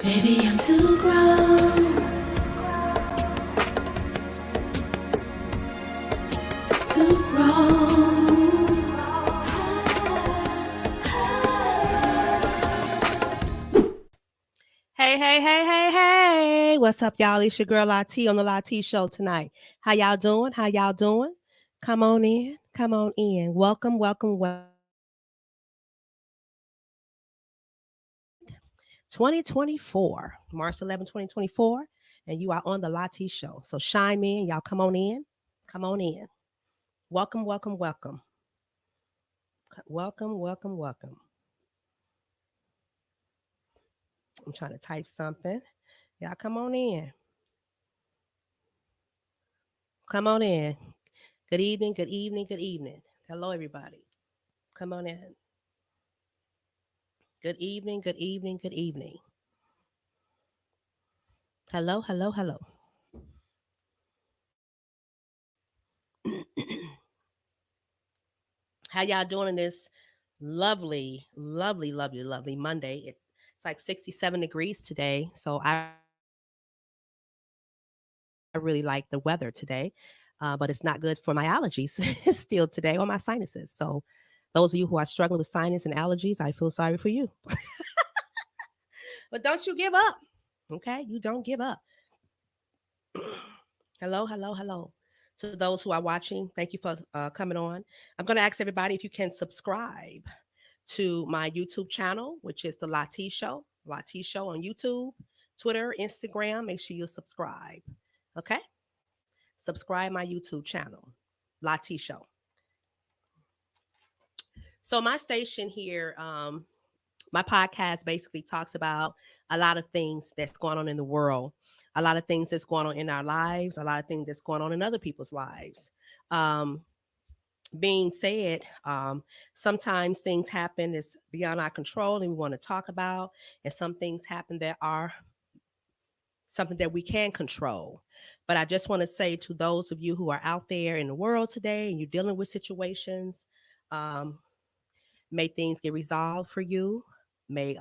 Baby, I'm too grown to grow. Hey. What's up, y'all? It's your girl Lati on the Lati Show tonight. How y'all doing? Come on in. Welcome. 2024, March 11, 2024, and you are on the Lati Show. So shine in. Y'all come on in. Welcome. Welcome. I'm trying to type something. Y'all come on in. Good evening. Hello, everybody. Come on in. Good evening. Hello. How y'all doing in this lovely Monday? It's like 67 degrees today, so I really like the weather today. But it's not good for my allergies still today or my sinuses. So those of you who are struggling with sinus and allergies, I feel sorry for you. But don't you give up. Okay? You don't give up. Hello. To those who are watching, thank you for coming on. I'm going to ask everybody if you can subscribe to my YouTube channel, which is the Lati Show. Lati Show on YouTube, Twitter, Instagram. Make sure you subscribe. Okay? Subscribe my YouTube channel, Lati Show. So my station here, my podcast basically talks about a lot of things that's going on in the world, a lot of things that's going on in our lives, a lot of things that's going on in other people's lives. Um, Being said, sometimes things happen that's beyond our control and we want to talk about, and some things happen that are something that we can control. But I just want to say to those of you who are out there in the world today and you're dealing with situations, um, may things get resolved for you. May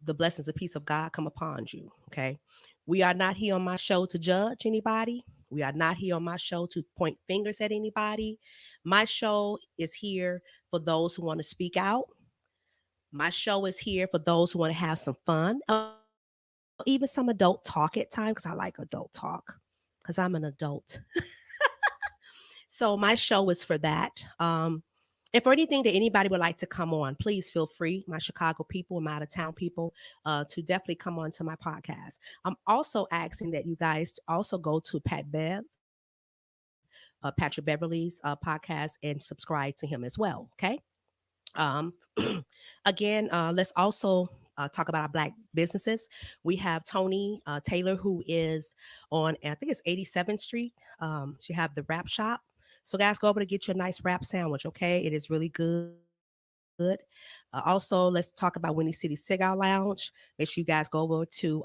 the blessings and peace of God come upon you. Okay. We are not here on my show to judge anybody. We are not here on my show to point fingers at anybody. My show is here for those who want to speak out. My show is here for those who want to have some fun, or even some adult talk at times, because I like adult talk, because I'm an adult. So my show is for that. And for anything that anybody would like to come on, please feel free, my Chicago people, my out of town people, to definitely come on to my podcast. I'm also asking that you guys also go to Patrick Beverly's podcast, and subscribe to him as well. Okay. Um, Again, let's also talk about our Black businesses. We have Tony Taylor, who is on, I think it's 87th Street. She have the wrap shop. So, guys, go over to get you a nice wrap sandwich. Okay, it is really good. Also, let's talk about Windy City Cigar Lounge. Make sure you guys go over to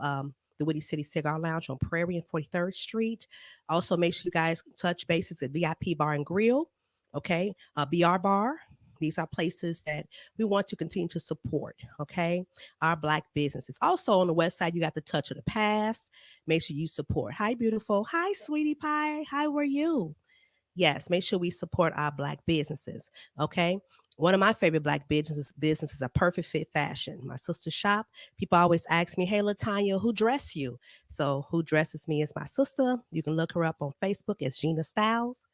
the Windy City Cigar Lounge on Prairie and 43rd Street. Also, make sure you guys touch bases at VIP Bar and Grill. Okay, BR Bar. These are places that we want to continue to support, okay? Our Black businesses. Also on the west side, you got the Touch of the Past. Make sure you support. Hi, beautiful. Hi, sweetie pie. How are you? Yes, make sure we support our Black businesses, okay? One of my favorite Black businesses are Perfect Fit Fashion. My sister's shop. People always ask me, "Hey, Latanya, who dress you?" So, who dresses me is my sister. You can look her up on Facebook as Gina Styles.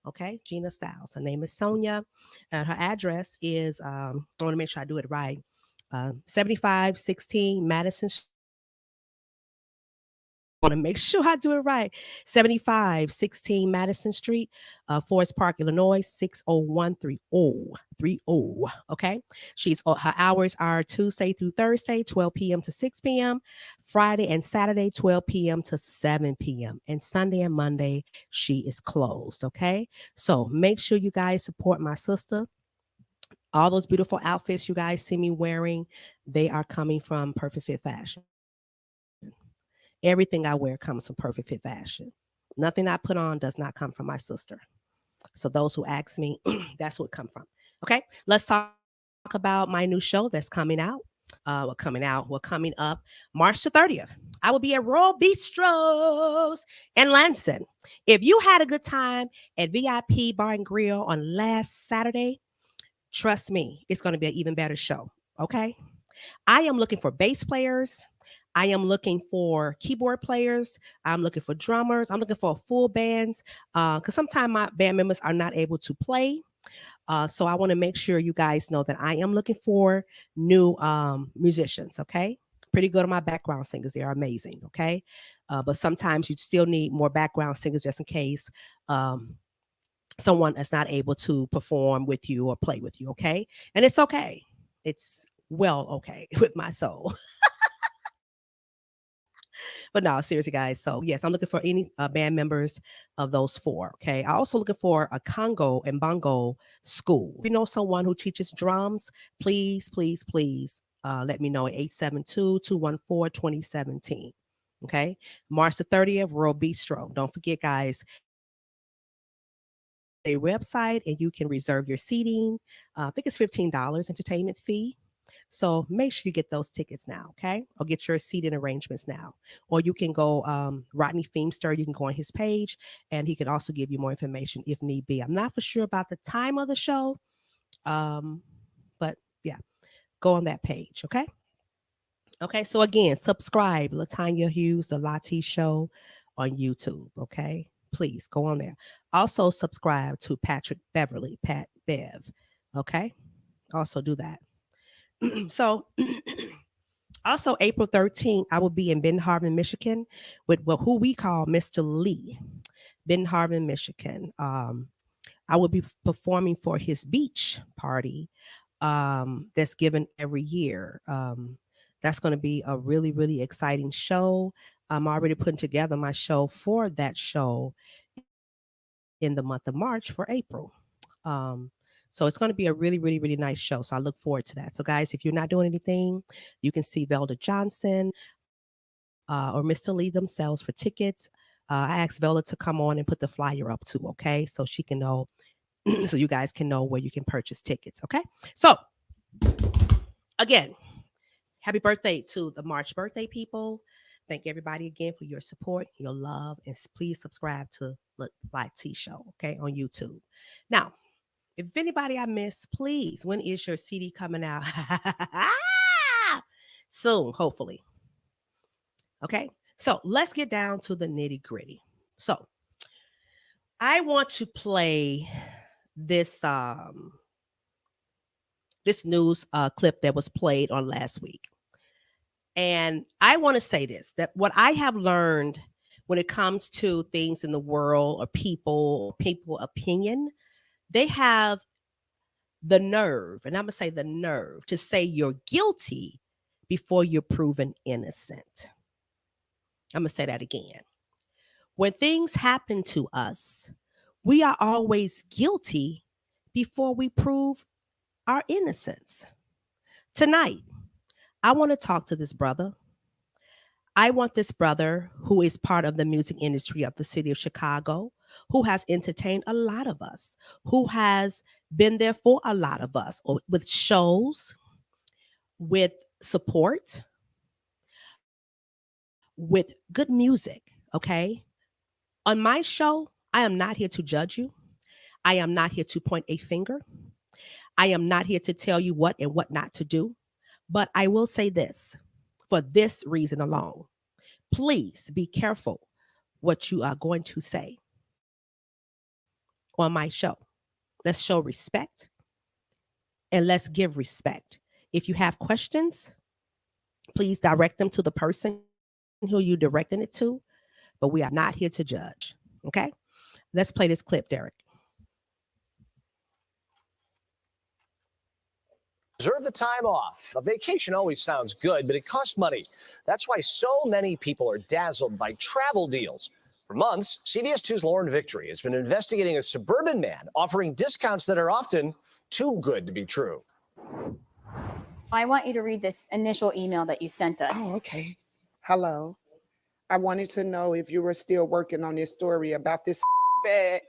Okay, Gina Styles. Her name is Sonia, and her address is, I want to make sure I do it right, 7516 Madison Street. I want to make sure I do it right. 7516 Madison Street, Forest Park, Illinois, 60130. Okay. Her hours are Tuesday through Thursday, 12 p.m. to 6 p.m., Friday and Saturday, 12 p.m. to 7 p.m., and Sunday and Monday, she is closed. Okay. So make sure you guys support my sister. All those beautiful outfits you guys see me wearing, they are coming from Perfect Fit Fashion. Everything I wear comes from Perfect Fit Fashion. Nothing I put on does not come from my sister. So those who ask me, that's what it come from. Okay, let's talk about my new show that's coming out. coming up March the 30th. I will be at Royal Bistros in Lansing. If you had a good time at VIP Bar and Grill on last Saturday, trust me, it's going to be an even better show. Okay. I am looking for bass players. I am looking for keyboard players. I'm looking for drummers. I'm looking for full bands because sometimes my band members are not able to play. So I want to make sure you guys know that I am looking for new musicians. Okay. Pretty good on my background singers. They are amazing. Okay. But sometimes you still need more background singers just in case someone is not able to perform with you or play with you. Okay. And it's okay. It's well okay with my soul. But no, seriously, guys. So yes, I'm looking for any band members of those four. Okay. I also looking for a Congo and bongo school. If you know someone who teaches drums, please, please, please let me know at 872-214-2017. Okay. March the 30th, Royal Bistro. Don't forget, guys, a website and you can reserve your seating. I think it's $15 entertainment fee. So make sure you get those tickets now, okay? Or get your seating arrangements now. Or you can go, Rodney Feemster, you can go on his page and he can also give you more information if need be. I'm not for sure about the time of the show, but yeah, go on that page, okay? Okay, so again, subscribe, Latanya Hughes, The Lati Show on YouTube, okay? Please go on there. Also subscribe to Patrick Beverly, Pat Bev, okay? Also do that. So also April 13th, I will be in Ben Harbin, Michigan with who we call Mr. Lee. Ben Harbin, Michigan. I will be performing for his beach party that's given every year. That's going to be a really, really exciting show. I'm already putting together my show for that show in the month of March for April. So it's going to be a really, really, really nice show. So I look forward to that. So guys, if you're not doing anything, you can see Velda Johnson or Mr. Lee themselves for tickets. I asked Velda to come on and put the flyer up too, okay? So she can know, so you guys can know where you can purchase tickets, okay? So again, happy birthday to the March birthday people. Thank everybody again for your support, your love, and please subscribe to Live T Show, okay, on YouTube. Now, if anybody I missed, please, when is your CD coming out? Soon, hopefully. Okay, so let's get down to the nitty gritty. So I want to play this this news clip that was played on last week. And I want to say this, that what I have learned when it comes to things in the world or people opinion, they have the nerve, and I'm going to say the nerve to say you're guilty before you're proven innocent. I'm going to say that again. When things happen to us, we are always guilty before we prove our innocence. Tonight, I want to talk to this brother. I want this brother who is part of the music industry of the city of Chicago, who has entertained a lot of us, who has been there for a lot of us with shows, with support, with good music. Okay. On my show, I am not here to judge you. I am not here to point a finger. I am not here to tell you what and what not to do. But I will say this for this reason alone. Please be careful what you are going to say on my show. Let's show respect and let's give respect. If you have questions, please direct them to the person who you're directing it to, but we are not here to judge. Okay? Let's play this clip, Derek. Reserve the time off. A vacation always sounds good, but it costs money. That's why so many people are dazzled by travel deals. For months, CBS 2's Lauren Victory has been investigating a suburban man offering discounts that are often too good to be true. I want you to read this initial email that you sent us. Oh, okay. Hello. I wanted to know if you were still working on this story about this bag.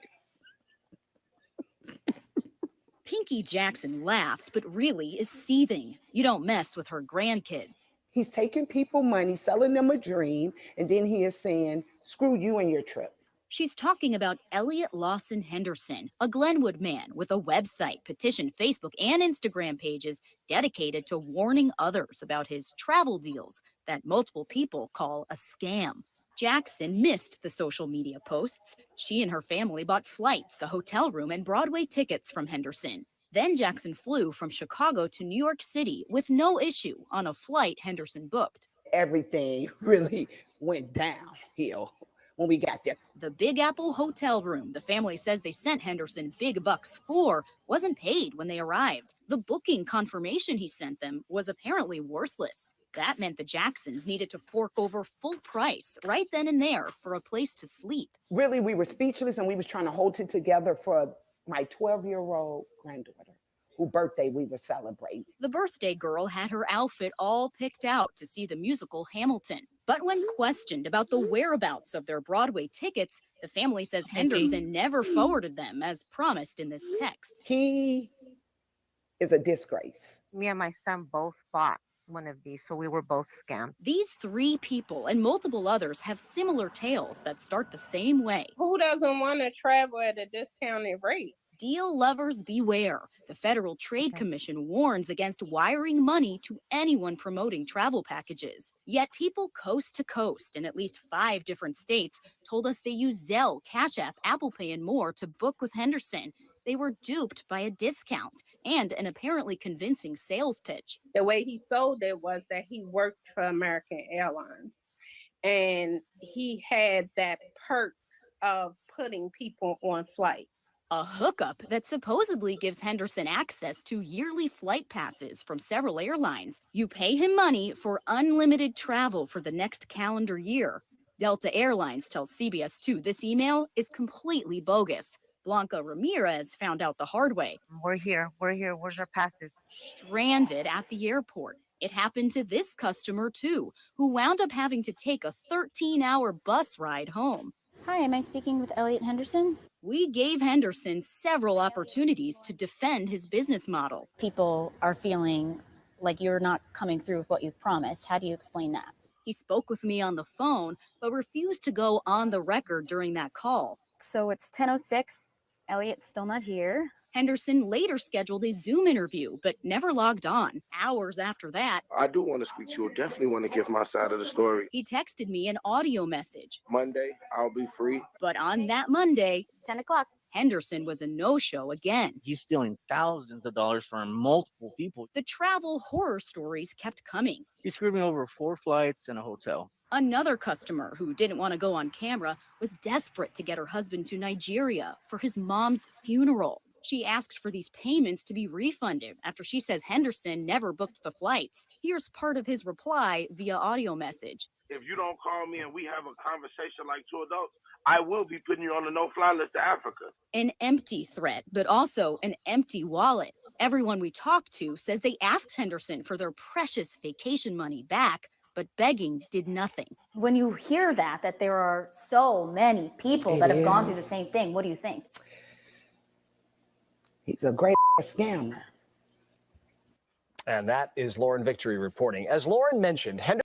Frankie Jackson laughs, but really is seething. You don't mess with her grandkids. He's taking people money, selling them a dream, and then he is saying, screw you and your trip. She's talking about Elliot Lawson Henderson, a Glenwood man with a website, petition, Facebook, and Instagram pages dedicated to warning others about his travel deals that multiple people call a scam. Jackson missed the social media posts. She and her family bought flights, a hotel room, and Broadway tickets from Henderson. Then Jackson flew from Chicago to New York City with no issue on a flight Henderson booked. Everything really went downhill when we got there. The Big Apple hotel room the family says they sent Henderson big bucks for wasn't paid when they arrived. The booking confirmation he sent them was apparently worthless. That meant the Jacksons needed to fork over full price right then and there for a place to sleep. Really, we were speechless, and we was trying to hold it together for my 12-year-old granddaughter, whose birthday we were celebrating. The birthday girl had her outfit all picked out to see the musical Hamilton. But when questioned about the whereabouts of their Broadway tickets, the family says Henderson never forwarded them as promised in this text. He is a disgrace. Me and my son both bought one of these, so we were both scammed. These three people and multiple others have similar tales that start the same way. Who doesn't want to travel at a discounted rate? Deal lovers beware. The Federal Trade Commission warns against wiring money to anyone promoting travel packages. Yet people coast to coast in at least 5 different states told us they use Zelle, Cash App, Apple Pay, and more to book with Henderson. They were duped by a discount and an apparently convincing sales pitch. The way he sold it was that he worked for American Airlines, and he had that perk of putting people on flights. A hookup that supposedly gives Henderson access to yearly flight passes from several airlines. You pay him money for unlimited travel for the next calendar year. Delta Airlines tells CBS 2 this email is completely bogus. Blanca Ramirez found out the hard way. We're here. Where's our passes? Stranded at the airport. It happened to this customer too, who wound up having to take a 13-hour bus ride home. Hi, am I speaking with Elliot Henderson? We gave Henderson several opportunities to defend his business model. People are feeling like you're not coming through with what you've promised. How do you explain that? He spoke with me on the phone, but refused to go on the record during that call. So it's 10:06. Elliot's still not here. Henderson later scheduled a Zoom interview, but never logged on. Hours after that, I do want to speak to you. Definitely want to give my side of the story. he texted me an audio message. Monday, I'll be free. But on that Monday, It's 10 o'clock. Henderson was a no-show again. He's stealing thousands of dollars from multiple people. The travel horror stories kept coming. He screwed me over 4 flights and a hotel. Another customer who didn't want to go on camera was desperate to get her husband to Nigeria for his mom's funeral. She asked for these payments to be refunded after she says Henderson never booked the flights. Here's part of his reply via audio message. If you don't call me and we have a conversation like 2 adults, I will be putting you on the no-fly list to Africa. An empty threat, but also an empty wallet. Everyone we talked to says they asked Henderson for their precious vacation money back, but begging did nothing. When you hear that there are so many people that have gone through the is. same thing, what do you think? He's a great scammer. And that is Lauren Victory reporting. As Lauren mentioned, Henderson.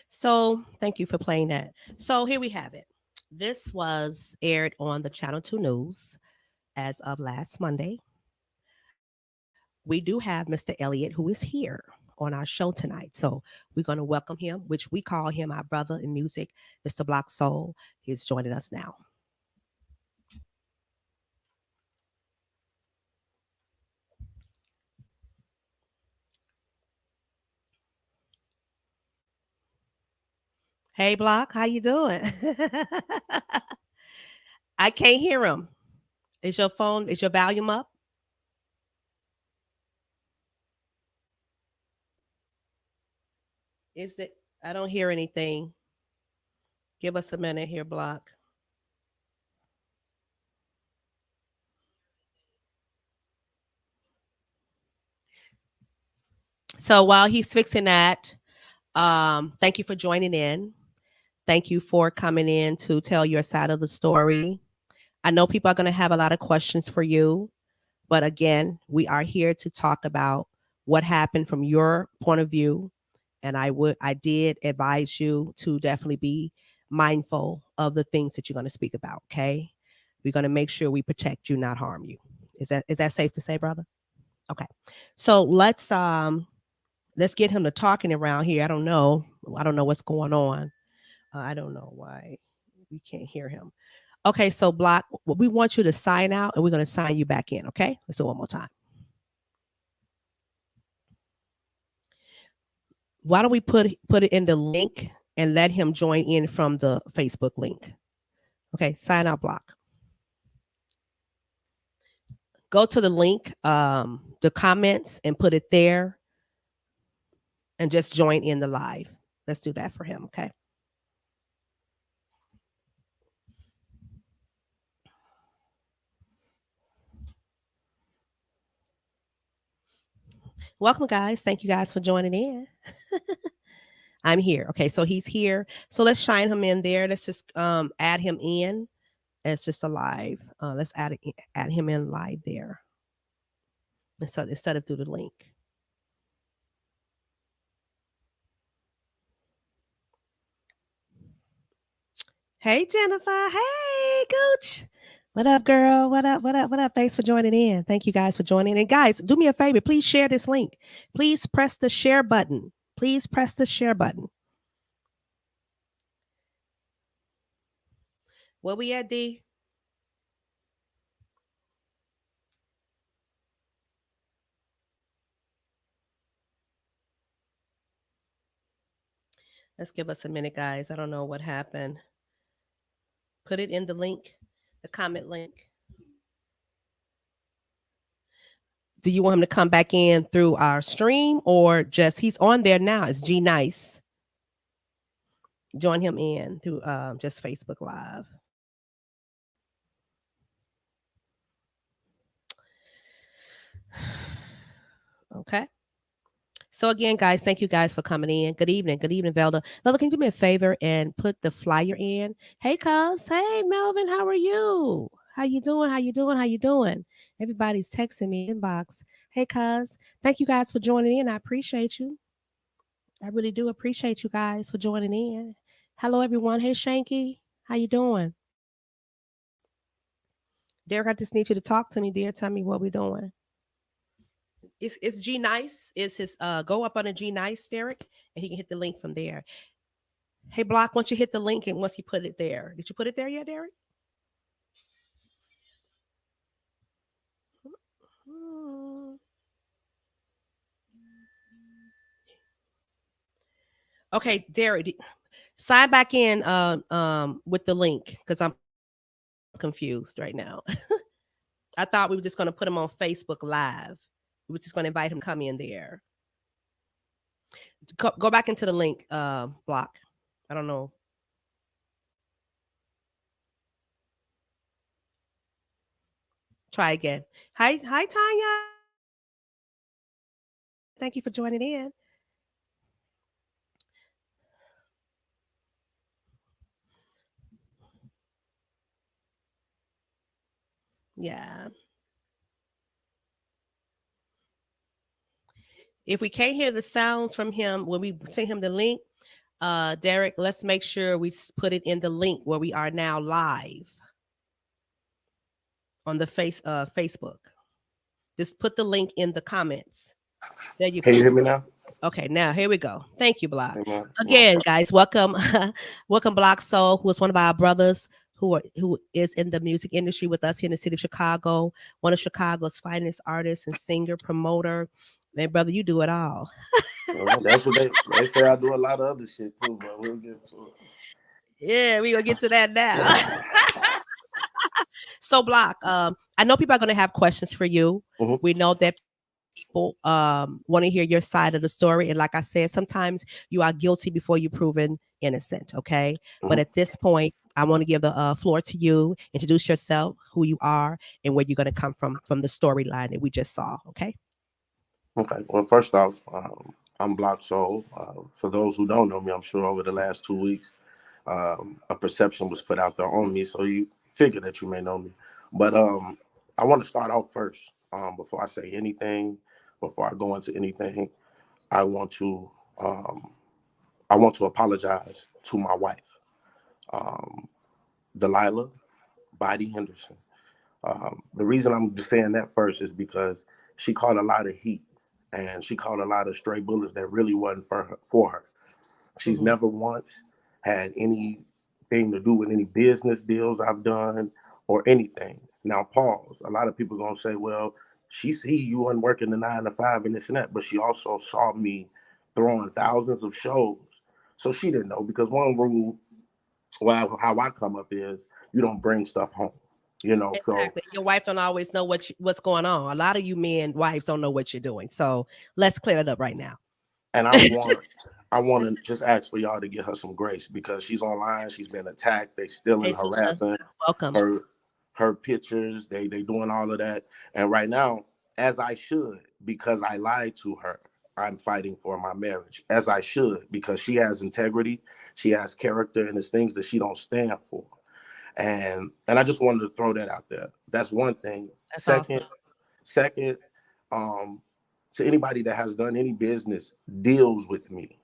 So thank you for playing that. So here we have it. This was aired on the Channel 2 News as of last Monday. We do have Mr. Elliot, who is here on our show tonight. So we're going to welcome him, which we call him our brother in music, Mr. Block Soul. He's joining us now. Hey, Block, how you doing? I can't hear him. Is your volume up? Is it? I don't hear anything. Give us a minute here, Block. So while he's fixing that, thank you for joining in. Thank you for coming in to tell your side of the story. I know people are going to have a lot of questions for you, but again, we are here to talk about what happened from your point of view. And I did advise you to definitely be mindful of the things that you're going to speak about. Okay. We're going to make sure we protect you, not harm you. Is that safe to say, brother? Okay. So let's get him to talking around here. I don't know what's going on. I don't know why we can't hear him. Okay, so Block, we want you to sign out and we're going to sign you back in. Okay, let's do it one more time. Why don't we put it in the link and let him join in from the Facebook link? Okay, sign out, Block. Go to the link, the comments, and put it there, and just join in the live. Let's do that for him. Okay. Welcome, guys. Thank you guys for joining in. I'm here. Okay, so he's here. So let's shine him in there. Let's just add him in. It's just a live. Let's add him in live there instead of through the link. Hey, Jennifer. Hey, Gooch. What up, girl? What up? What up? What up? Thanks for joining in. Thank you guys for joining. And guys, do me a favor. Please share this link. Please press the share button. Please press the share button. Where we at, D? Let's give us a minute, guys. I don't know what happened. Put it in the link, the comment link. Do you want him to come back in through our stream or just he's on there now? It's G Nice. Join him in through just Facebook Live. Okay. So again, guys, thank you guys for coming in. Good evening. Good evening, Velda. Velda, can you do me a favor and put the flyer in? Hey, cuz. Hey, Melvin, how are you? How you doing? How you doing? How you doing? Everybody's texting me inbox. Hey, cuz. Thank you guys for joining in. I appreciate you. I really do appreciate you guys for joining in. Hello, everyone. Hey, Shanky. How you doing? Derek, I just need you to talk to me, dear. Tell me what we're doing. It's G Nice. It's his go up on a G Nice, Derek, and he can hit the link from there. Hey, Block, once you hit the link and once you put it there. Did you put it there yet, Derek? Okay, Derek, sign back in with the link because I'm confused right now. I thought we were just going to put him on Facebook Live. We were just going to invite him to come in there. Go back into the link, Block. I don't know. Try again. Hi, Tanya. Thank you for joining in. Yeah. If we can't hear the sounds from him when we send him the link, Derek, let's make sure we put it in the link where we are now live on the Facebook. Just put the link in the comments. There you go. Can you hear me now? Okay, now here we go. Thank you, Block. Amen. Again, guys, welcome, welcome, Block Soul, who is one of our brothers who is in the music industry with us here in the city of Chicago. One of Chicago's finest artists and singer, promoter. Man, brother, you do it all. Well, that's what they say. I do a lot of other shit too, but we'll get to it. Yeah, we're gonna get to that now. So, Block, I know people are gonna have questions for you. Mhm. We know that people want to hear your side of the story. And like I said, sometimes you are guilty before you're proven innocent. Okay. But at this point, I want to give the floor to you. Introduce yourself, who you are, and where you're going to come from the storyline that we just saw. Okay. Okay. Well, first off, I'm Block Soul. For those who don't know me, I'm sure over the last 2 weeks, a perception was put out there on me. So figure that you may know me. But I want to start off first. Before I say anything, before I go into anything, I want to apologize to my wife, Delilah Body Henderson. The reason I'm saying that first is because she caught a lot of heat and she caught a lot of stray bullets that really wasn't for her. She's never once had anything to do with any business deals I've done or anything. Now, pause. A lot of people gonna say, well, she see you wasn't working the 9 to 5 and this and that, but she also saw me throwing thousands of shows. So she didn't know, because one rule, well, how I come up is you don't bring stuff home. You know, Exactly. Your wife don't always know what's going on. A lot of you men, wives don't know what you're doing. So let's clear it up right now. And I want to just ask for y'all to give her some grace, because she's online. She's been attacked. They stealing, Hey, sister, harassing welcome. her pictures. They doing all of that. And right now, as I should, because I lied to her, I'm fighting for my marriage, as I should, because she has integrity, she has character, and there's things that she don't stand for. And I just wanted to throw that out there. That's one thing. That's Second, awesome. second, to anybody that has done any business deals with me,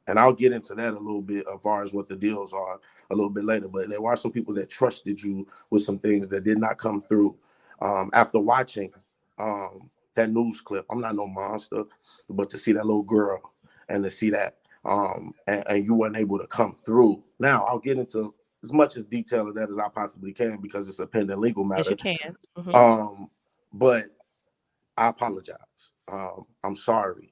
and I'll get into that a little bit as far as what the deals are a little bit later. But there were some people that trusted you with some things that did not come through. After watching that news clip, I'm not no monster, but to see that little girl and to see that, and you weren't able to come through. Now, I'll get into as much as detail of that as I possibly can, because it's a pending legal Yes, matter. you can. But I apologize. I'm sorry,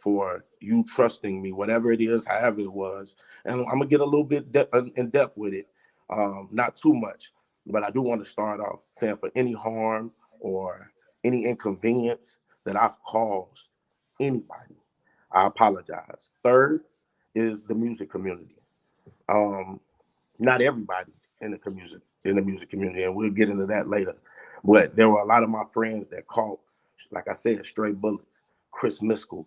for you trusting me, whatever it is, however it was. And I'm gonna get a little bit in depth with it, not too much, but I do want to start off saying, for any harm or any inconvenience that I've caused anybody, I apologize. Third is the music community. Not everybody in the music community, and we'll get into that later. But there were a lot of my friends that caught, like I said, stray bullets. Chris Miskell,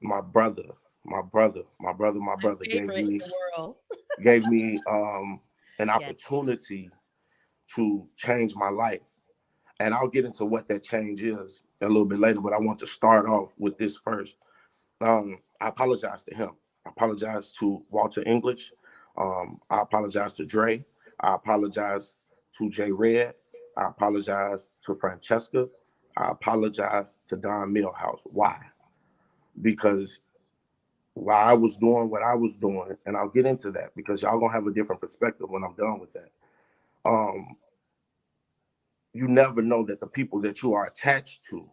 my brother Favorite in the world. gave me an Yes. opportunity to change my life. And I'll get into what that change is a little bit later, but I want to start off with this first. I apologize to him. I apologize to Walter English. I apologize to Dre. I apologize to J Red. I apologize to Francesca. I apologize to Don Millhouse. Why? Because while I was doing what I was doing, and I'll get into that because y'all gonna have a different perspective when I'm done with that. You never know that the people that you are attached to,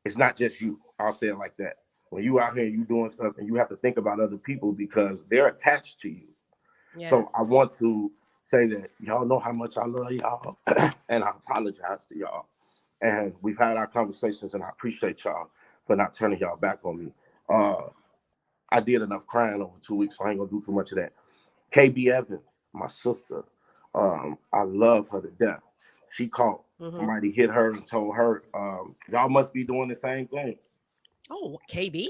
it's not just you. I'll say it like that. When you out here, you doing stuff, and you have to think about other people because they're attached to you. Yes. So I want to say that y'all know how much I love y'all, and I apologize to y'all. And we've had our conversations, and I appreciate y'all for not turning y'all back on me. I did enough crying over 2 weeks, so I ain't gonna do too much of that. KB Evans, my sister, I love her to death. She caught somebody hit her and told her, y'all must be doing the same thing. Oh, KB?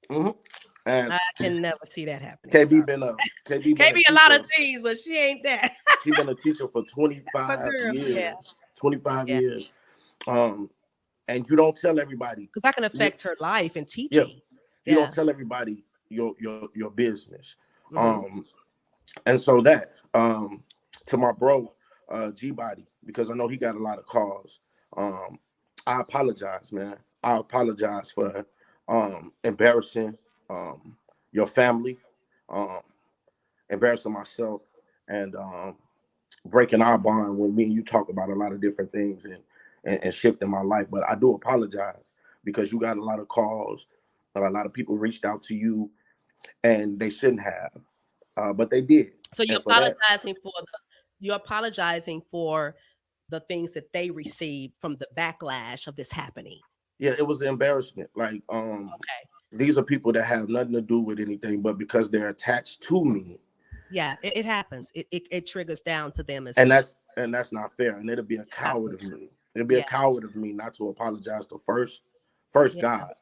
And I can never see that happening. KB been a KB a lot of things, but she ain't that. She's been a teacher for 25 years. Yeah. 25 years. And you don't tell everybody, because that can affect her life and yeah, teaching. you don't tell everybody your business. And so that to my bro G Body, because I know he got a lot of calls. I apologize, man. I apologize for embarrassing your family, embarrassing myself, and breaking our bond when me and you talk about a lot of different things and shifting my life. But I do apologize because you got a lot of calls. A lot of people reached out to you, and they shouldn't have, but they did. So you're apologizing for the things that they received from the backlash of this happening. Yeah, it was an embarrassment. Like, these are people that have nothing to do with anything, but because they're attached to me. Yeah, it happens. It triggers down to them as and well. That's not fair. And it'll be a coward of me. It'll be a coward of me not to apologize to first God.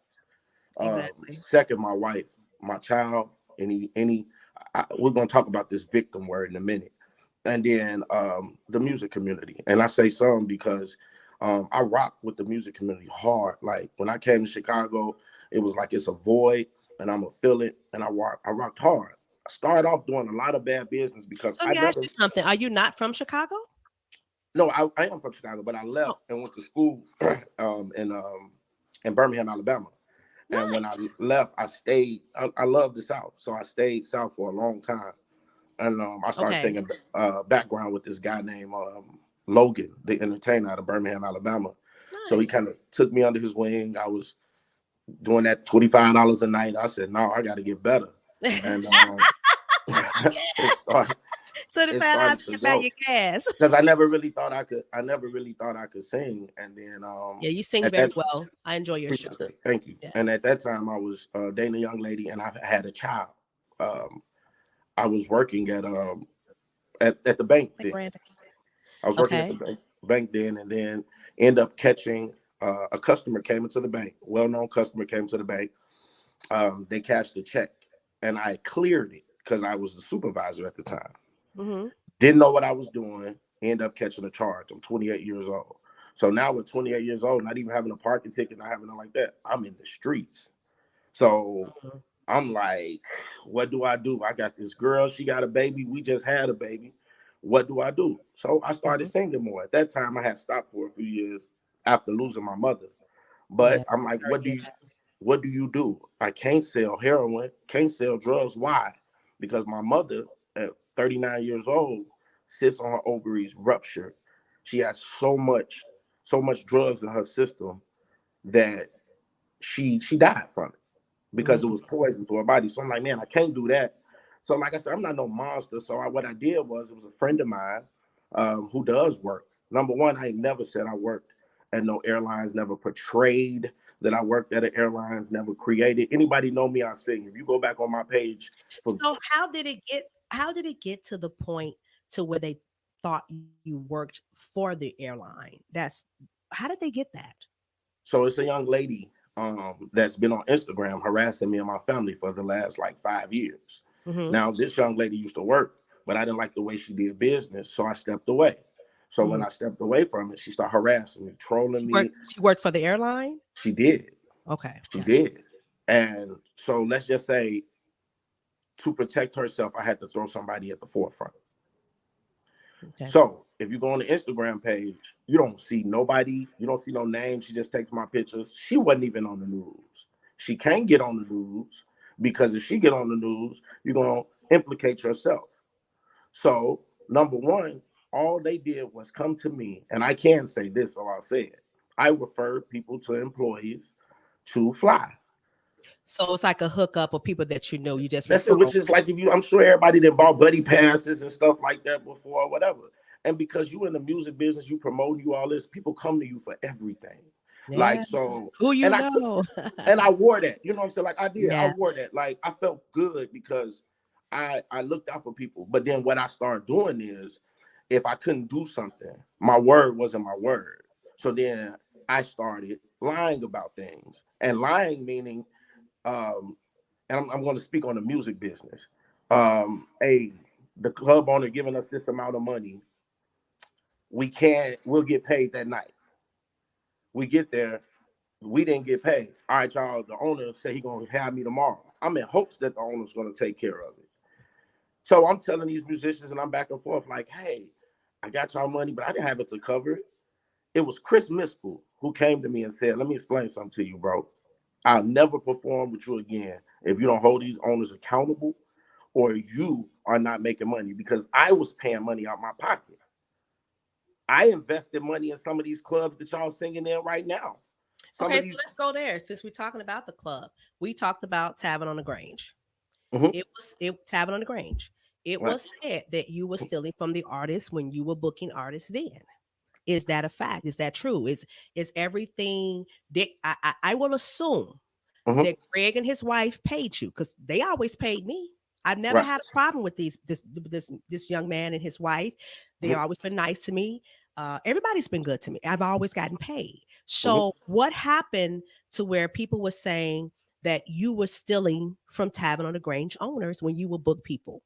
Exactly. Second, my wife, my child, we're gonna talk about this victim word in a minute. and then the music community. And I say some because I rock with the music community hard. Like when I came to Chicago, it was like it's a void, and I'm gonna fill it. And I rocked hard. I started off doing a lot of bad business because So I let me ask never. you something. Are you not from Chicago? No, I am from Chicago, but I left Oh, and went to school in Birmingham, Alabama. And when I nice. left, I stayed. I love the South, so I stayed South for a long time. And I started Okay. singing background with this guy named Logan, the entertainer out of Birmingham, Alabama. So he Nice. kind of took me under his wing. I was doing that $25 a night. I said, no, I got to get better. And it started. So the It find out started to to buy go your gas. because I never really thought I could. I never really thought I could sing. And then Yeah, you sing at very that well. I enjoy your show. appreciate that. Thank you. Yeah. And at that time, I was dating a young lady, and I had a child. Um, I was working at the bank Like then. grand. I was working at Okay. the bank then, and then end up catching a customer came into the bank. Well-known customer came to the bank. They cashed a check, and I cleared it because I was the supervisor at the time. Mm-hmm. Didn't know what I was doing. End up catching a charge. I'm 28 years old. So now with 28 years old, not even having a parking ticket, not having nothing like that, I'm in the streets. So I'm like, what do I do? I got this girl. She got a baby. We just had a baby. What do I do? So I started Mm-hmm. singing more. At that time, I had stopped for a few years after losing my mother. Yeah. But I'm like, Sorry to hear that. what do you do? I can't sell heroin, can't sell drugs. Why? Because my mother, at 39 years old, sits on her ovaries ruptured. She has so much drugs in her system that she died from it because it Mm-hmm. was poison to her body. So I'm like, man, I can't do that. So like I said, I'm not no monster. So what I did was, it was a friend of mine who does work. Number one, I ain't never said I worked at no airlines, never portrayed that I worked at an airlines, never created. Anybody know me, I sing. If you go back on my page from So how did it get to the point to where they thought you worked for the airline? That's how did they get that? So it's a young lady that's been on Instagram harassing me and my family for the last like 5 years. Mm-hmm. Now, this young lady used to work, but I didn't like the way she did business, so I stepped away. So when Mm-hmm. I stepped away from it, she started harassing me, trolling me. She worked for the airline? She did. Okay, She gotcha. did. And so let's just say, to protect herself, I had to throw somebody at the forefront. Okay. So if you go on the Instagram page, you don't see nobody, you don't see no name. She just takes my pictures. She wasn't even on the news. She can't get on the news because if she get on the news, you're gonna implicate yourself. So number one, all they did was come to me, and I can say this, so I'll say it. I referred people to employees to fly. So it's like a hookup of people that you know. You just That's it, refer. which is like, if you, I'm sure everybody that bought buddy passes and stuff like that before or whatever. And because you in the music business, you promote, you all this, people come to you for everything. Yeah. Like, so, Who you and I took, know? and I wore that, you know what I'm saying? Like I Yeah. wore that. Like I felt good because I looked out for people. But then what I started doing is, if I couldn't do something, my word wasn't my word. So then I started lying about things, and lying meaning, um, and I'm going to speak on the music business. The club owner giving us this amount of money, we'll get paid that night. We get there, we didn't get paid. All right, y'all, the owner said he gonna have me tomorrow. I'm in hopes that the owner's gonna take care of it. So I'm telling these musicians, and I'm back and forth like, hey, I got y'all money, but I didn't have it to cover it. It was Chris Miskell who came to me and said, let me explain something to you, bro. I'll never perform with you again if you don't hold these owners accountable, or you are not making money, because I was paying money out my pocket. I invested money in some of these clubs that y'all singing in right now. Some Okay, of so these. let's go there. Since we're talking about the club, we talked about Tavern on the Grange. Mhm. It Tavern on the Grange. It Right. was said that you were stealing from the artists when you were booking artists then. Is that a fact? Is that true? Is everything that I will assume Mhm. that Greg and his wife paid you, because they always paid me. I've never Right. had a problem with this young man and his wife. They've Mhm. always been nice to me. Everybody's been good to me. I've always gotten paid. Mhm. So what happened to where people were saying that you were stealing from Tavern on the Grange owners when you would book people?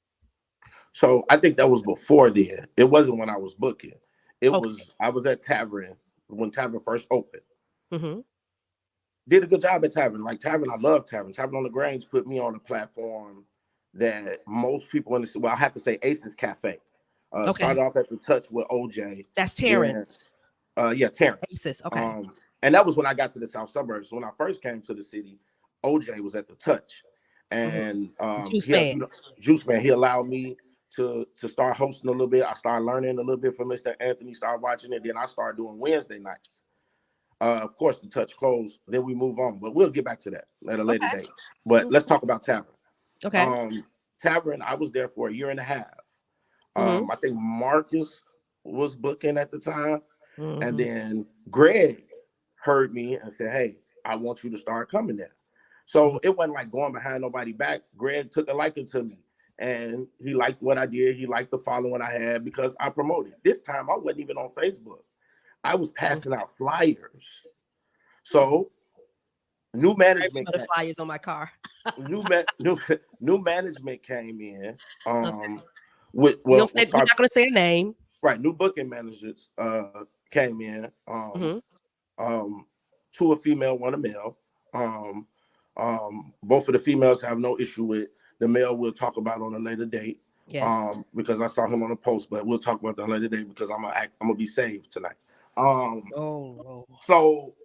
So I think that was before then. It wasn't when I was booking. It Okay. was I was at Tavern when Tavern first opened. Mm-hmm. Did a good job at Tavern. Like Tavern, I love Tavern. Tavern on the Grange put me on a platform that most people in the I have to say Ace's Cafe. Okay. Started off at the Touch with OJ. That's Terrence. Yeah, Terrence. Aces. Okay. And that was when I got to the South suburbs. When I first came to the city, OJ was at the Touch, and Juice Man. Juice Man. He allowed me to start hosting a little bit. I started learning a little bit from Mr. Anthony. Started watching it. Then I started doing Wednesday nights. Of course, the Touch closed. Then we move on, but we'll get back to that at a later date. But let's talk about Tavern. Okay. Tavern. I was there for a year and a half. I think Marcus was booking at the time. And then Greg heard me and said, hey, I want you to start coming there. So it wasn't like going behind nobody back. Greg took a liking to me and he liked what I did. He liked the following I had because I promoted. This time I wasn't even on Facebook. I was passing out flyers. So new management. The flyers on my car. new management came in. We're not going to say a name. Right, new booking managers came in. Two a female, one a male. Both of the females have no issue with the male. We'll talk about on a later date. Yes. Because I saw him on a post, but we'll talk about that later date because I'm gonna be saved tonight. So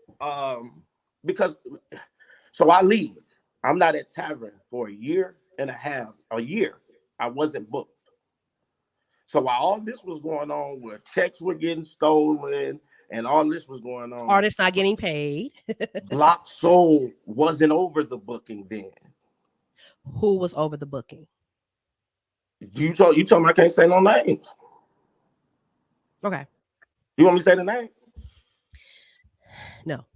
I leave. I'm not at Tavern for a year and a half. A year, I wasn't booked. So while all this was going on, where checks were getting stolen and all this was going on, artists not getting paid. Block Soul wasn't over the booking then. Who was over the booking? You told me I can't say no names. Okay. You want me to say the name? No.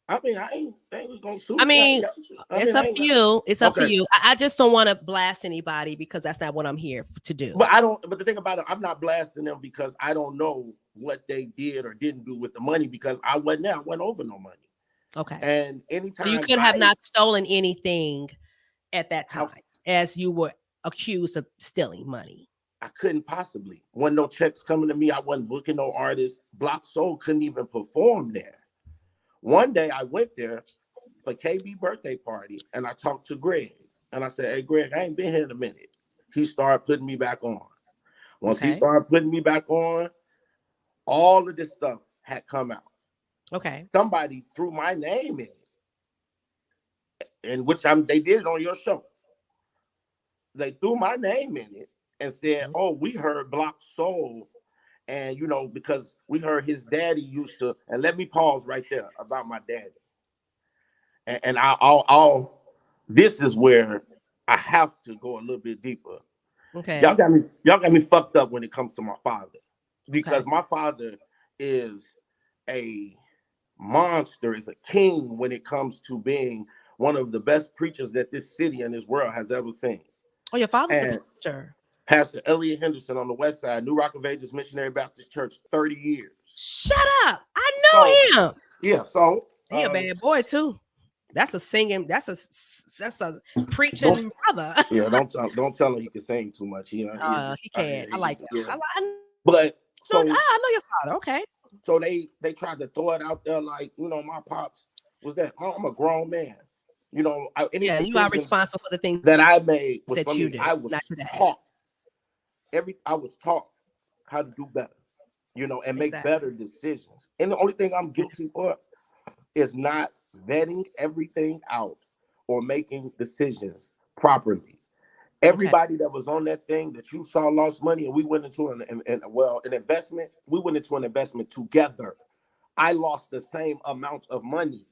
I mean, I ain't gonna sue. It's up to you. It's up to you. I just don't want to blast anybody because that's not what I'm here to do. But the thing about it, I'm not blasting them because I don't know what they did or didn't do with the money because I wasn't there. I wasn't over no money. Okay. And anytime you could have not stolen anything at that time, as you were accused of stealing money. I couldn't possibly. When no checks coming to me, I wasn't booking no artists. Block Soul couldn't even perform there. One day I went there for KB birthday party and I talked to Greg and I said, hey, Greg, I ain't been here in a minute. He started putting me back on. Once he started putting me back on, all of this stuff had come out. Okay. Somebody threw my name in it, in which they did it on your show. They threw my name in it and said, oh, we heard Block Soul. And, because we heard his daddy used to, and let me pause right there about my daddy. And I'll this is where I have to go a little bit deeper. Okay. Y'all got me fucked up when it comes to my father. Because my father is a monster, is a king when it comes to being one of the best preachers that this city and this world has ever seen. Oh, your father's a pastor. Pastor Elliot Henderson on the west side, New Rock of Ages Missionary Baptist Church, 30 years. Shut up. I know him. Yeah, so he a bad boy too. That's a singing, that's a preaching brother. Yeah, don't tell him he can sing too much. He can. I like that. But so I know your father. Okay. So they tried to throw it out there like, my pops was that I'm a grown man. You are responsible for the things that I made was that for you me. did. I was taught. I was taught how to do better, and make better decisions. And the only thing I'm guilty for is not vetting everything out or making decisions properly. Everybody that was on that thing that you saw lost money, and we went into an investment. We went into an investment together. I lost the same amount of money.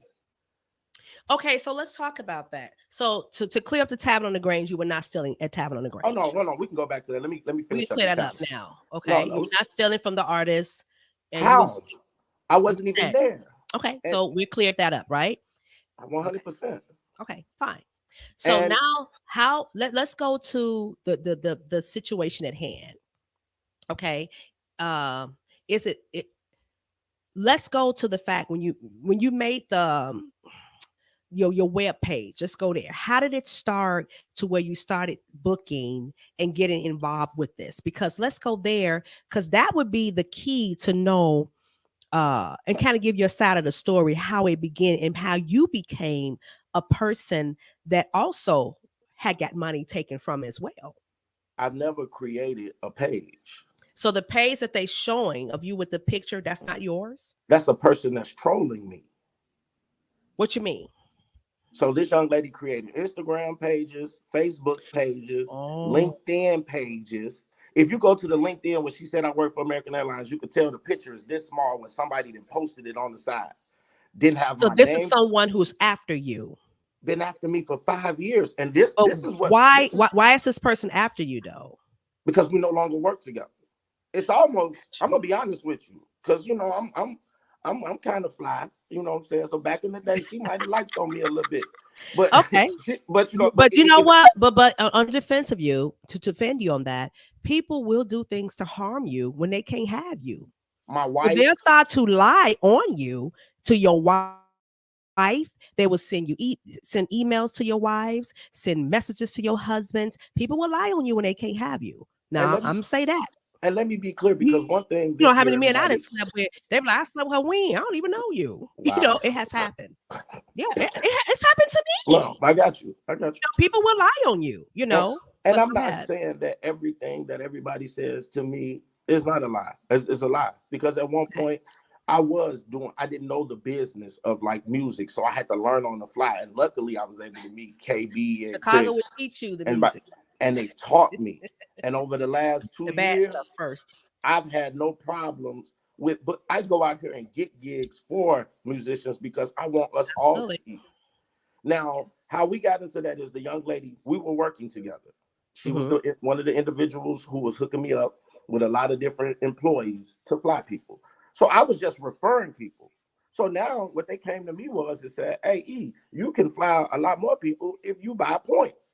Okay, so let's talk about that. So to clear up the Tavern on the Grange, you were not stealing at Tavern on the Grange. Oh no, hold on. We can go back to that. Let me finish. We can clear that up now. Okay, no, you're not stealing from the artist. How? I wasn't even there. Okay, so we cleared that up, right? 100%. Okay, fine. So now, let's go to the situation at hand. Okay, let's go to the fact when you made the your web page. Let's go there. How did it start to where you started booking and getting involved with this? Because let's go there, because that would be the key to know and kind of give your side of the story, how it began and how you became a person that also had got money taken from as well. I've never created a page. So the page that they showing of you with the picture, that's not yours? That's a person that's trolling me. What you mean? So this young lady created Instagram pages, Facebook pages, LinkedIn pages. If you go to the LinkedIn where she said I work for American Airlines, you could tell the picture is this small when somebody then posted it on the side. Didn't have so my this name. Is someone who's after you. Been after me for 5 years. And this is what why is this person after you though? Because we no longer work together. It's almost, I'm gonna be honest with you, because you know, I'm kind of fly, you know what I'm saying? So back in the day, she might have liked on me a little bit. But okay. but you know, but you know what? But on the defense of you, to defend you on that, people will do things to harm you when they can't have you. My wife, so they'll start to lie on you to your wife. They will send you send emails to your wives, send messages to your husbands. People will lie on you when they can't have you. Now I'm say that. And let me be clear, because one thing, you know how many men I didn't slept with. They be like, I slept with her wing. I don't even know you. Wow. You know, it has happened. Yeah, it's happened to me. No, I got you. I got you. People will lie on you. You know, and I'm not saying that everything that everybody says to me is not a lie. It's a lie, because at one point I didn't know the business of like music, so I had to learn on the fly. And luckily, I was able to meet KB and Chicago Chris, would teach you the music, and they taught me. And over the last 2 the bad years, stuff first, I've had no problems with. But I go out here and get gigs for musicians because I want us all to eat. Now, how we got into that is the young lady, we were working together. She was one of the individuals who was hooking me up with a lot of different employees to fly people. So I was just referring people. So now what they came to me was, it said, hey, E, you can fly a lot more people if you buy points.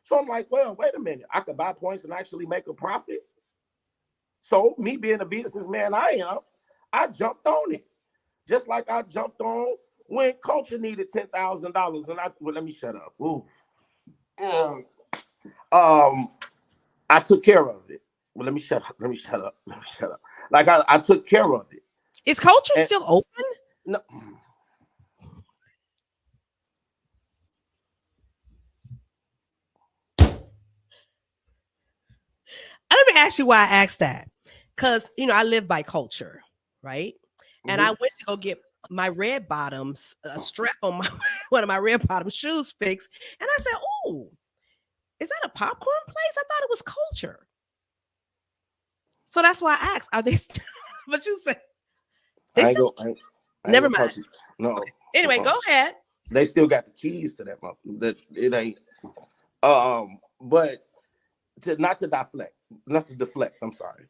So I'm like, well, wait a minute. I could buy points and actually make a profit. So me being a businessman I jumped on it. Just like I jumped on when Culture needed $10,000. And let me shut up. Ooh. I took care of it. Well, let me shut up. Like I took care of it. Is Culture still open? No. Let me ask you why I asked that. Because, you know, I live by Culture, right? And I went to go get my red bottoms, a strap on one of my red bottom shoes fixed. And I said, oh, is that a popcorn place? I thought it was Culture. So that's why I asked, are they still? But you said, never mind. No. Okay. Anyway, go ahead. They still got the keys to that. That it ain't. But not to deflect. I'm sorry.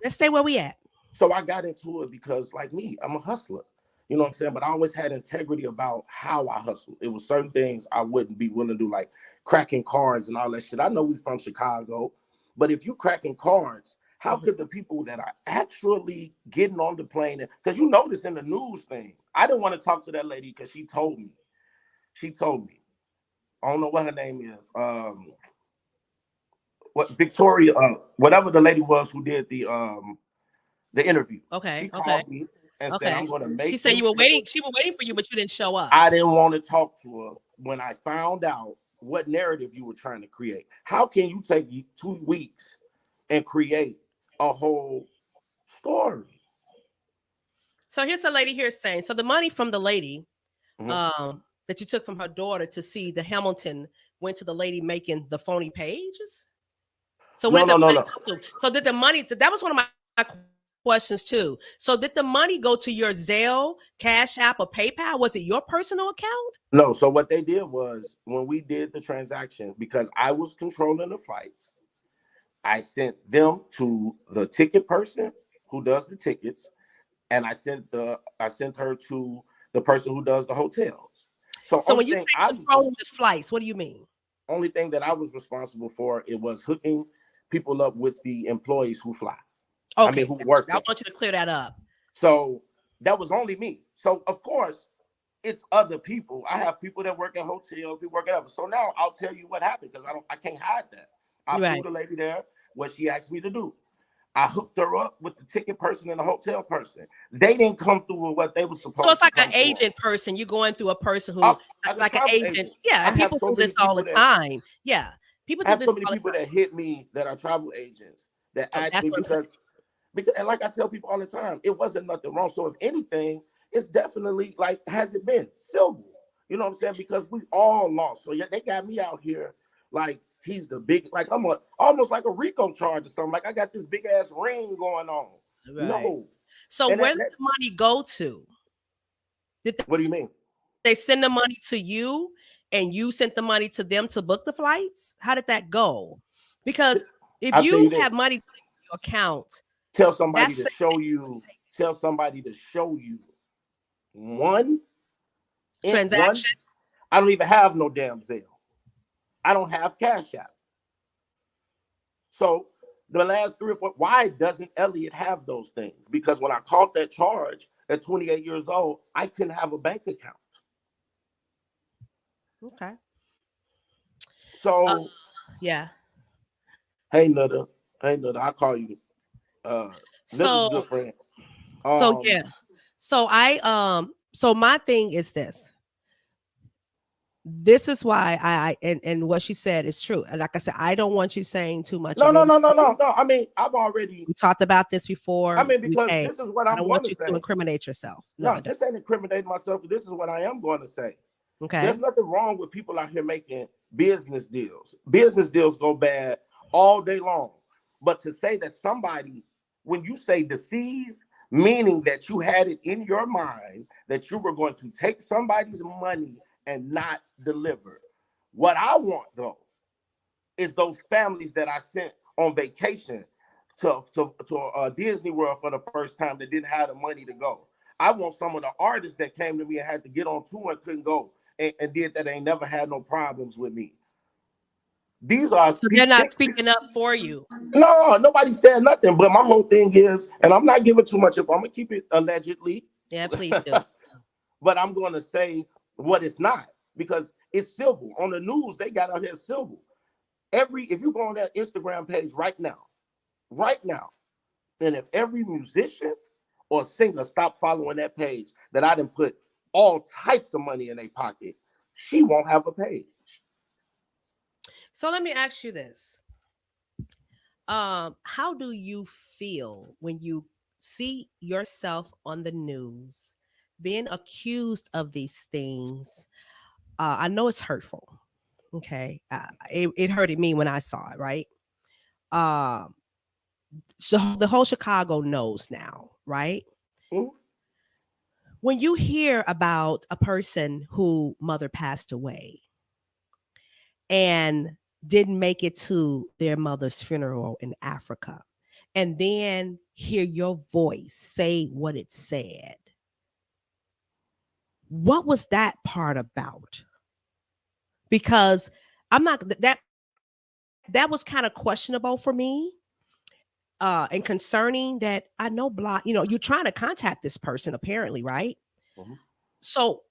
Let's stay where we at. So I got into it because, like me, I'm a hustler. You know what I'm saying? But I always had integrity about how I hustle. It was certain things I wouldn't be willing to do, like cracking cards and all that shit. I know we from Chicago, but if you cracking cards, how could the people that are actually getting on the plane, because you notice in the news thing, I didn't want to talk to that lady because she told me. I don't know what her name is. What Victoria, whatever the lady was who did the interview. Okay. She called me and said, I'm gonna make. She said you were waiting. She was waiting for you, but you didn't show up. I didn't want to talk to her when I found out what narrative you were trying to create. How can you take 2 weeks and create a whole story? So here's a lady here saying, so the money from the lady that you took from her daughter to see the Hamilton went to the lady making the phony pages. So no. So did the money? That was one of my questions too. So did the money go to your Zelle, Cash App, or PayPal? Was it your personal account? No. So what they did was, when we did the transaction, because I was controlling the flights, I sent them to the ticket person who does the tickets, and I sent her to the person who does the hotels. So when you say controlling the flights, what do you mean? Only thing that I was responsible for, it was hooking people up with the employees who fly. Okay. I mean, who work. I want you to clear that up. So that was only me. So of course, it's other people. I have people that work at hotels, people work at others. So now I'll tell you what happened because I can't hide that. I flew the lady there, what she asked me to do. I hooked her up with the ticket person and the hotel person. They didn't come through with what they were supposed to. So it's like an agent person. You're going through a person who, like an agent. Yeah, and people do this all the time. Yeah, people do this all the time. I have so many people that hit me that are travel agents that ask me because, and like I tell people all the time, it wasn't nothing wrong. So if anything, it's definitely like, has it been civil? You know what I'm saying? Because we all lost. So yeah, they got me out here like he's the big, like I'm almost like a RICO charge or something. Like I got this big ass ring going on. Right. No. So where did the money go to? What do you mean? They send the money to you and you sent the money to them to book the flights? How did that go? Because if you have money in your account, tell somebody to show you one transaction. I don't even have no damn Zelle. I don't have Cash App. So the last 3 or 4, why doesn't Elliot have those things? Because when I caught that charge at 28 years old, I couldn't have a bank account. Okay. So yeah. Hey Nutter, I'll call you. This is a good friend. So yeah. So my thing is this. This is why and what she said is true. And like I said, I don't want you saying too much. No. I mean, we talked about this before. I mean, because this is what I don't want you to incriminate yourself. No, this ain't incriminating myself. This is what I am going to say. Okay. There's nothing wrong with people out here making business deals. Business deals go bad all day long. But to say that somebody, when you say deceive, meaning that you had it in your mind that you were going to take somebody's money and not deliver. What I want though is those families that I sent on vacation to Disney World for the first time that didn't have the money to go. I want some of the artists that came to me and had to get on tour and couldn't go and did that. Ain't never had no problems with me. These are they're not speaking up for you. No, nobody said nothing. But my whole thing is, and I'm not giving too much up. I'm gonna keep it allegedly. Yeah, please do. But I'm gonna say what it's not because it's civil. On the news, they got out here civil. If you go on that Instagram page right now, and if every musician or singer stop following that page that I didn't put all types of money in their pocket, she won't have a page. So let me ask you this. How do you feel when you see yourself on the news being accused of these things? I know it's hurtful. Okay. It hurted me when I saw it, right? So the whole Chicago knows now, right? Mm-hmm. When you hear about a person whose mother passed away and didn't make it to their mother's funeral in Africa, and then hear your voice say what it said, what was that part about? Because I'm not that was kind of questionable for me. And concerning that, I know you're trying to contact this person apparently, right? Mm-hmm. So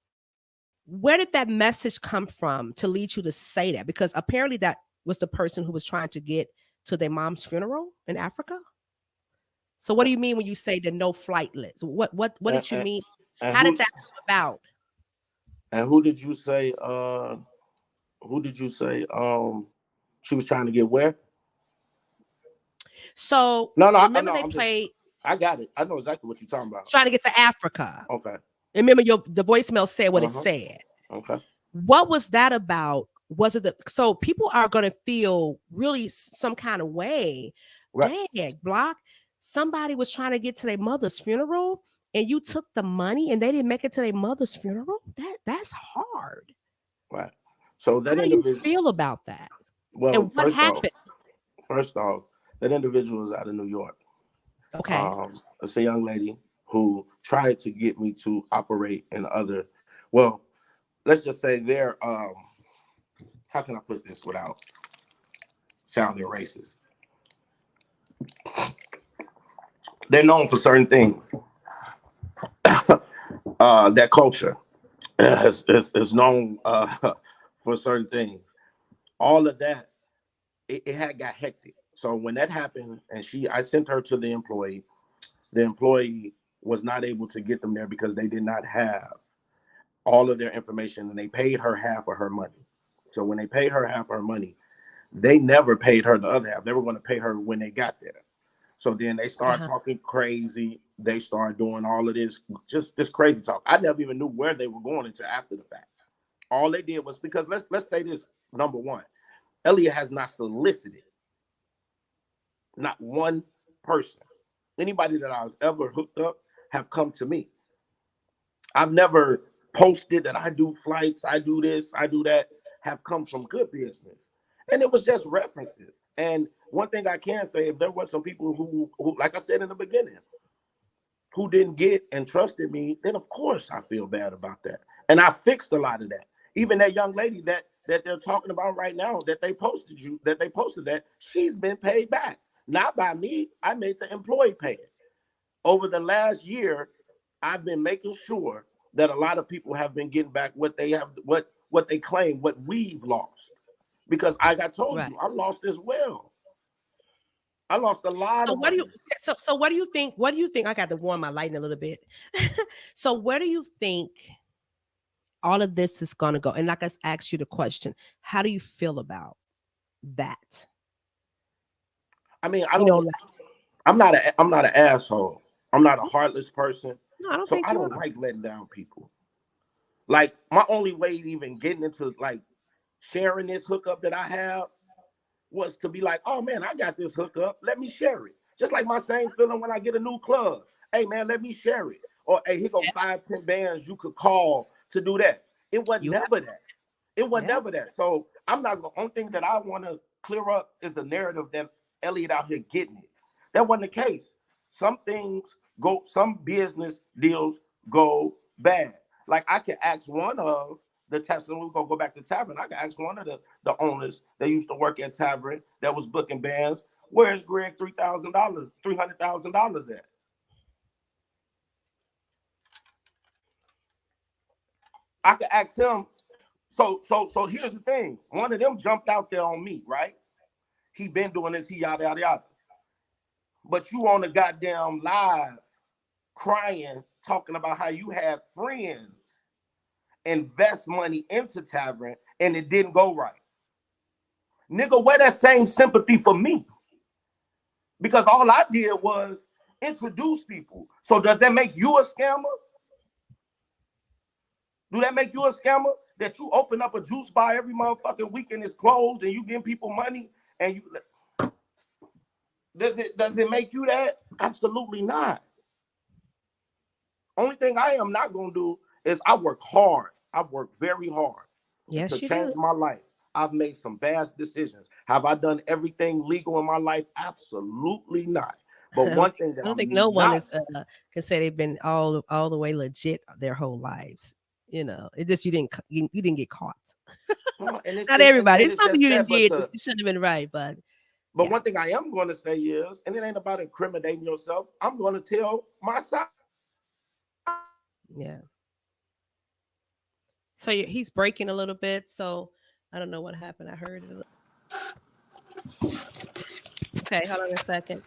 where did that message come from to lead you to say that? Because apparently that was the person who was trying to get to their mom's funeral in Africa. So what do you mean when you say the no flight list? What did you mean? How did that come about? And who did you say she was trying to get where? So remember they played. I got it. I know exactly what you're talking about. Trying to get to Africa. Okay. And remember the voicemail said what it said. Okay. What was that about? Was it so people are going to feel really some kind of way? Right. Dang, Block. Somebody was trying to get to their mother's funeral and you took the money and they didn't make it to their mother's funeral. That's hard. Right. So that how do you feel about that? Well, and what happened? First off, that individual is out of New York. Okay. It's a young lady who tried to get me to operate in other. Well, let's just say they're. How can I put this without sounding racist? They're known for certain things. That culture. it's known for certain things. All of that, it had got hectic. So when that happened, and I sent her to the employee was not able to get them there because they did not have all of their information, and they paid her half of her money. So when they paid her half of her money, they never paid her the other half. They were going to pay her when they got there. So then they started talking crazy. They started doing all of this, just this crazy talk. I never even knew where they were going until after the fact. All they did was, because let's say this, number one, Elliot has not solicited not one person. Anybody that I was ever hooked up have come to me. I've never posted that I do flights, I do this, I do that, have come from good business. And it was just references. And one thing I can say, if there were some people who, like I said in the beginning, who didn't get and trusted me, then of course I feel bad about that. And I fixed a lot of that. Even that young lady that they're talking about right now, that they posted that, she's been paid back. Not by me. I made the employee pay it. Over the last year, I've been making sure that a lot of people have been getting back what they have, what they claim, what we've lost. Because like I told you, I lost as well. I lost a lot So of what do money. you so what do you think? What do you think? I got to warm my lighting a little bit. So where do you think all of this is going to go? And like I asked you the question, how do you feel about that? I mean, Like, I'm not an asshole. I'm not a heartless person. no, I don't So think I you don't are. like letting down people. Like, my only way to even getting into like sharing this hookup that I have was to be like, oh man, I got this hookup. Let me share it. Just like my same feeling when I get a new club. Hey man, let me share it. Or hey, here go 5, 10 bands you could call to do that. It was You never that. It was yeah. never that. So I'm not the only thing that I want to clear up is the narrative that Elliot out here getting it. That wasn't the case. Some business deals go bad. Like I can ask one of the Tavern, we're gonna go back to Tavern. I can ask one of the owners that used to work at Tavern that was booking bands, where's Greg $300,000 at? I could ask him. So here's the thing. One of them jumped out there on me, right? He been doing this, he yada yada yada. But you on the goddamn live crying, talking about how you had friends invest money into Tavern and it didn't go right. Nigga, where that same sympathy for me? Because all I did was introduce people. So does that make you a scammer? Do that make you a scammer? That you open up a juice bar every motherfucking weekend is closed and you give people money and you does it make you that? Absolutely not. Only thing I am not gonna do is I work hard. I work very hard to Yes, you change do. my life. I've made some bad decisions. Have I done everything legal in my life? Absolutely not. But I don't one think, thing that I don't think no I'm one not, is can say they've been all the way legit their whole lives. It just you didn't get caught. and Not everybody. and It's it's something just you didn't that, did. It shouldn't have been right, but but yeah, one thing I am going to say is, and it ain't about incriminating yourself. I'm going to tell my side. yeah. So he's breaking a little bit. So I don't know what happened. I heard it. Okay, hold on a second.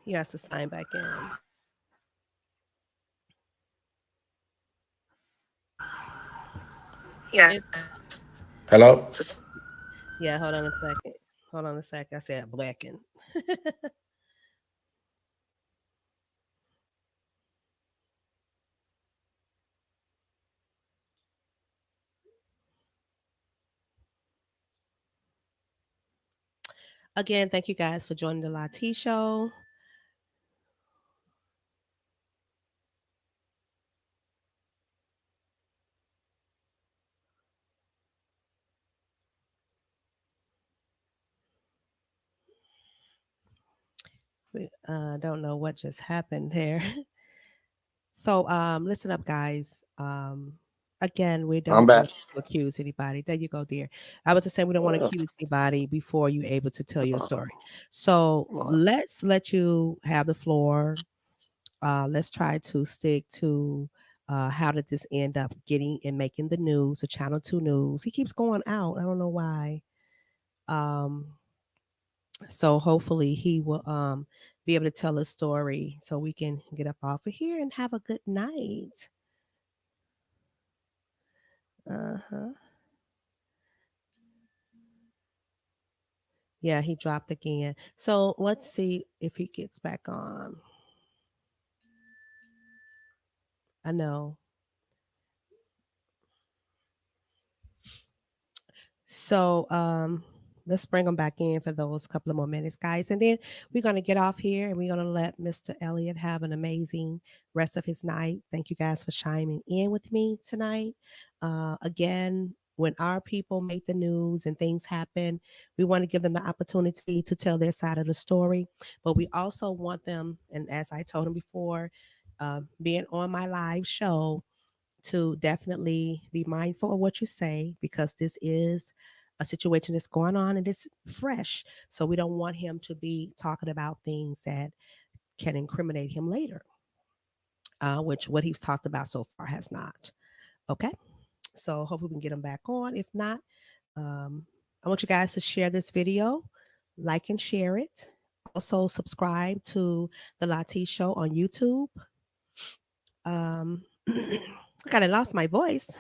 He has to sign back in. It, Hello. yeah, hold on a second. Hold on a second. I said blacken. Again, thank you guys for joining the Lati Show. We don't know what just happened there. So listen up, guys. Again, we I'm don't back. want to accuse anybody. There you go, dear. I was just saying we don't want to Uh, accuse anybody before you're able to tell your story. So uh, let's let you have the floor. Let's try to stick to how did this end up getting and making the news, the Channel 2 news. He keeps going out. I don't know why. Um, so hopefully he will be able to tell a story so we can get up off of here and have a good night. Uh-huh. Yeah, he dropped again. So let's see if he gets back on. I know. So let's bring him back in for those couple of more minutes, guys. And then we're gonna get off here and we're gonna let Mr. Elliot have an amazing rest of his night. Thank you guys for chiming in with me tonight. Again, when our people make the news and things happen, we want to give them the opportunity to tell their side of the story. But we also want them, and as I told him before, being on my live show, to definitely be mindful of what you say because this is a situation that's going on and it's fresh. So we don't want him to be talking about things that can incriminate him later, which what he's talked about so far has not. Okay. So hopefully we can get him back on. If not, I want you guys to share this video, like and share it. Also subscribe to the Lati Show on YouTube. I kind of lost my voice.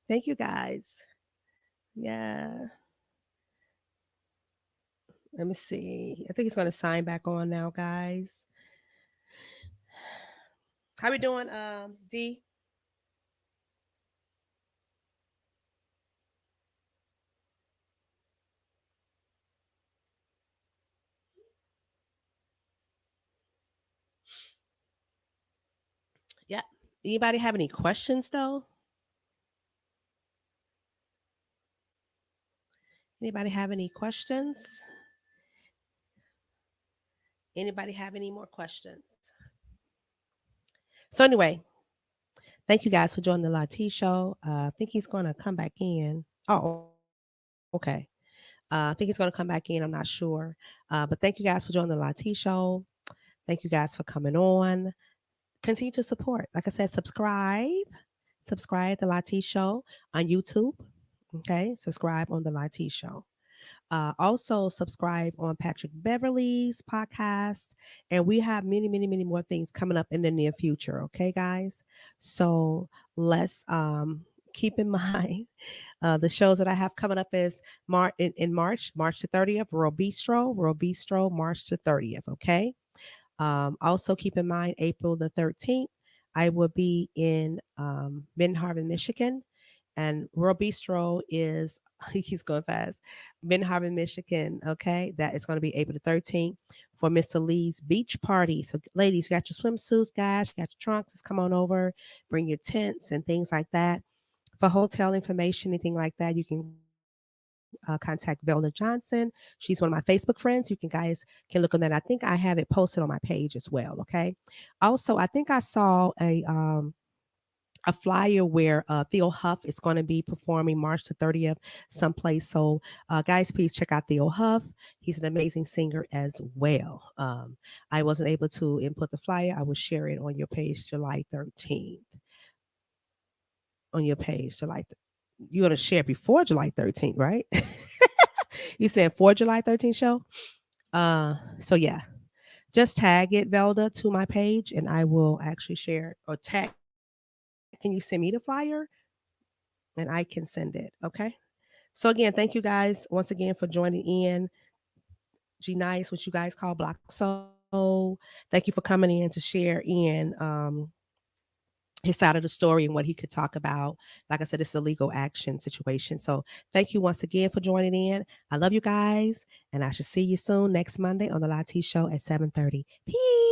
Thank you guys. Yeah. Let me see. I think he's going to sign back on now, guys. How we doing, D? Yeah. Anybody have any questions though? Anybody have any questions? Anybody have any more questions? So anyway, thank you guys for joining the Lati Show. I think he's going to come back in. Oh, okay. I think he's going to come back in. I'm not sure. But thank you guys for joining the Lati Show. Thank you guys for coming on. Continue to support. Like I said, subscribe. Subscribe to Lati Show on YouTube. Okay. Subscribe on the Lati Show. Also, subscribe on Patrick Beverly's podcast. And we have many, many, many more things coming up in the near future. Okay, guys? So let's keep in mind the shows that I have coming up is in March, March the 30th, World Bistro, March the 30th. Okay. Also, keep in mind April the 13th, I will be in Ben Harbin, Michigan. And World Bistro is, he's going fast, Ben Harbin, Michigan. Okay. That is going to be April the 13th for Mr. Lee's beach party. So, ladies, you got your swimsuits, guys, you got your trunks. Just come on over, bring your tents and things like that. For hotel information, anything like that, you can contact Velda Johnson. She's one of my Facebook friends. You can guys can look on that. I think I have it posted on my page as well. Okay. Also, I think I saw a flyer where Theo Huff is going to be performing March the 30th someplace. So, guys, please check out Theo Huff. He's an amazing singer as well. I wasn't able to input the flyer. I will share it on your page July 13th. On your page July. You're going to share before July 13th, right? You said for July 13th show? So yeah, just tag it, Velda, to my page, and I will actually share it. Or tag, can you send me the flyer? And I can send it. Okay. So again, thank you guys once again for joining in. G Nice, what you guys call Block Soul. Thank you for coming in to share in his side of the story and what he could talk about. Like I said, it's a legal action situation. So thank you once again for joining in. I love you guys, and I shall see you soon next Monday on the Lati Show at 7:30. Peace.